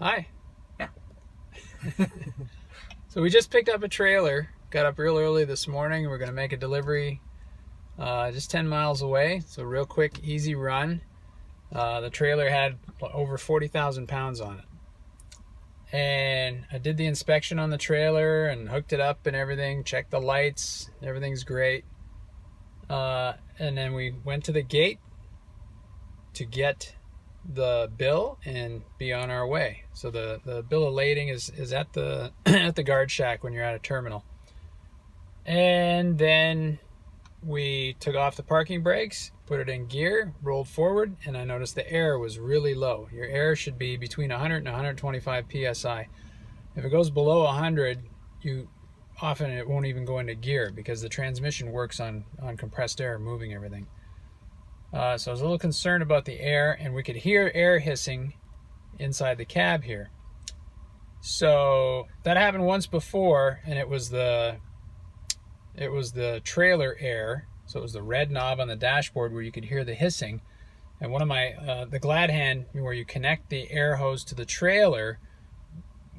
Hi. Yeah. So we just picked up a trailer, got up real early this morning. We're going to make a delivery just 10 miles away. So real quick, easy run. The trailer had over 40,000 pounds on it. And I did the inspection on the trailer and hooked it up and everything, checked the lights, everything's great. And then we went to the gate to get the bill and be on our way. So the bill of lading is at the at the guard shack when you're at a terminal. And then we took off the parking brakes, put it in gear, rolled forward, and I noticed the air was really low. Your air should be between 100 and 125 psi. If it goes below 100, often it won't even go into gear because the transmission works on compressed air, moving everything. So I was a little concerned about the air, and we could hear air hissing inside the cab here. So that happened once before, and it was the trailer air. So it was the red knob on the dashboard where you could hear the hissing. And one of my the glad hand where you connect the air hose to the trailer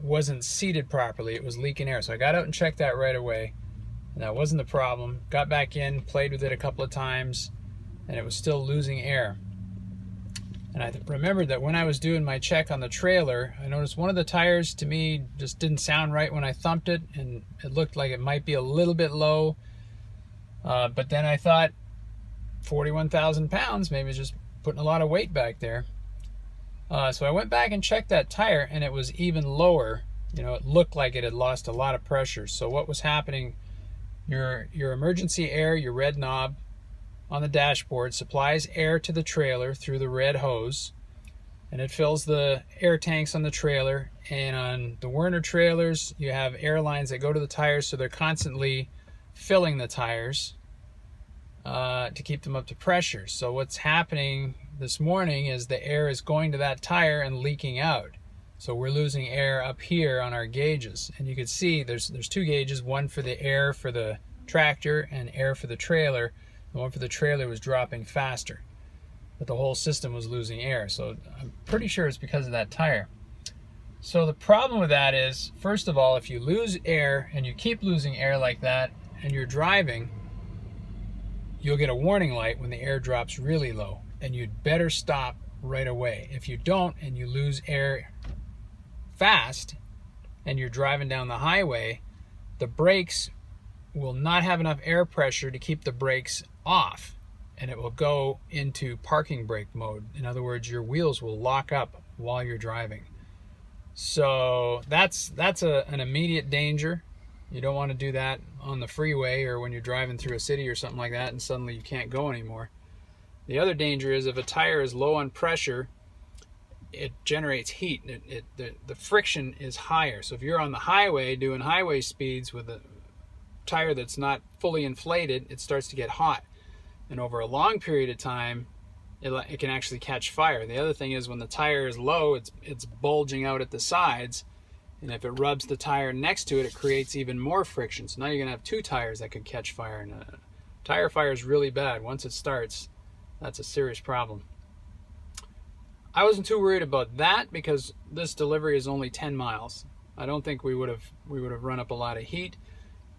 wasn't seated properly. It was leaking air. So I got out and checked that right away, and that wasn't the problem. Got back in, played with it a couple of times, and it was still losing air. And I remembered that when I was doing my check on the trailer, I noticed one of the tires to me just didn't sound right when I thumped it, and it looked like it might be a little bit low. But then I thought 41,000 pounds, maybe it's just putting a lot of weight back there. So I went back and checked that tire, and it was even lower. It looked like it had lost a lot of pressure. So what was happening, your emergency air, your red knob on the dashboard, supplies air to the trailer through the red hose, and it fills the air tanks on the trailer. And on the Werner trailers, you have air lines that go to the tires, so they're constantly filling the tires to keep them up to pressure. So what's happening this morning is the air is going to that tire and leaking out. So we're losing air up here on our gauges, and you can see there's two gauges, one for the air for the tractor and air for the trailer. The one for the trailer was dropping faster, but the whole system was losing air. So I'm pretty sure it's because of that tire. So the problem with that is, first of all, if you lose air and you keep losing air like that and you're driving, you'll get a warning light when the air drops really low, and you'd better stop right away. If you don't and you lose air fast and you're driving down the highway, the brakes will not have enough air pressure to keep the brakes off, and it will go into parking brake mode. In other words, your wheels will lock up while you're driving. So that's an immediate danger. You don't want to do that on the freeway or when you're driving through a city or something like that and suddenly you can't go anymore. The other danger is if a tire is low on pressure, it generates heat. The friction is higher. So if you're on the highway doing highway speeds with a tire that's not fully inflated, it starts to get hot, and over a long period of time it can actually catch fire. The other thing is, when the tire is low, it's bulging out at the sides, and if it rubs the tire next to it, it creates even more friction. So now you're gonna have two tires that could catch fire, and a tire fire is really bad. Once it starts, that's a serious problem. I wasn't too worried about that because this delivery is only 10 miles. I don't think we would have run up a lot of heat.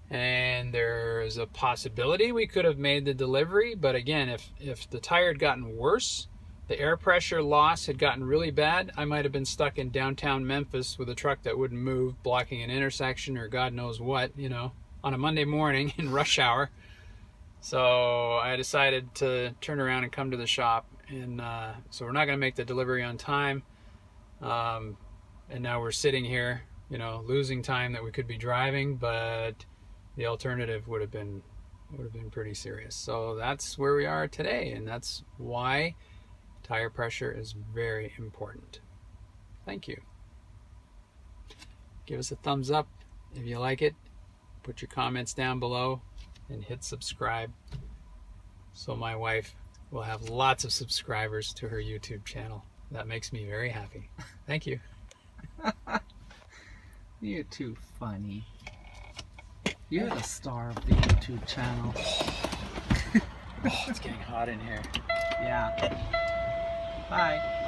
And there's a possibility we could have made the delivery, but again, if the tire had gotten worse, the air pressure loss had gotten really bad, I might have been stuck in downtown Memphis with a truck that wouldn't move, blocking an intersection or God knows what, on a Monday morning in rush hour. So I decided to turn around and come to the shop, and so we're not going to make the delivery on time. And now we're sitting here, losing time that we could be driving, but the alternative would have been pretty serious. So that's where we are today, and that's why tire pressure is very important. Thank you. Give us a thumbs up if you like it. Put your comments down below and hit subscribe so my wife will have lots of subscribers to her YouTube channel. That makes me very happy. Thank you. You're too funny. You're the star of the YouTube channel. Oh, it's getting hot in here. Yeah. Bye.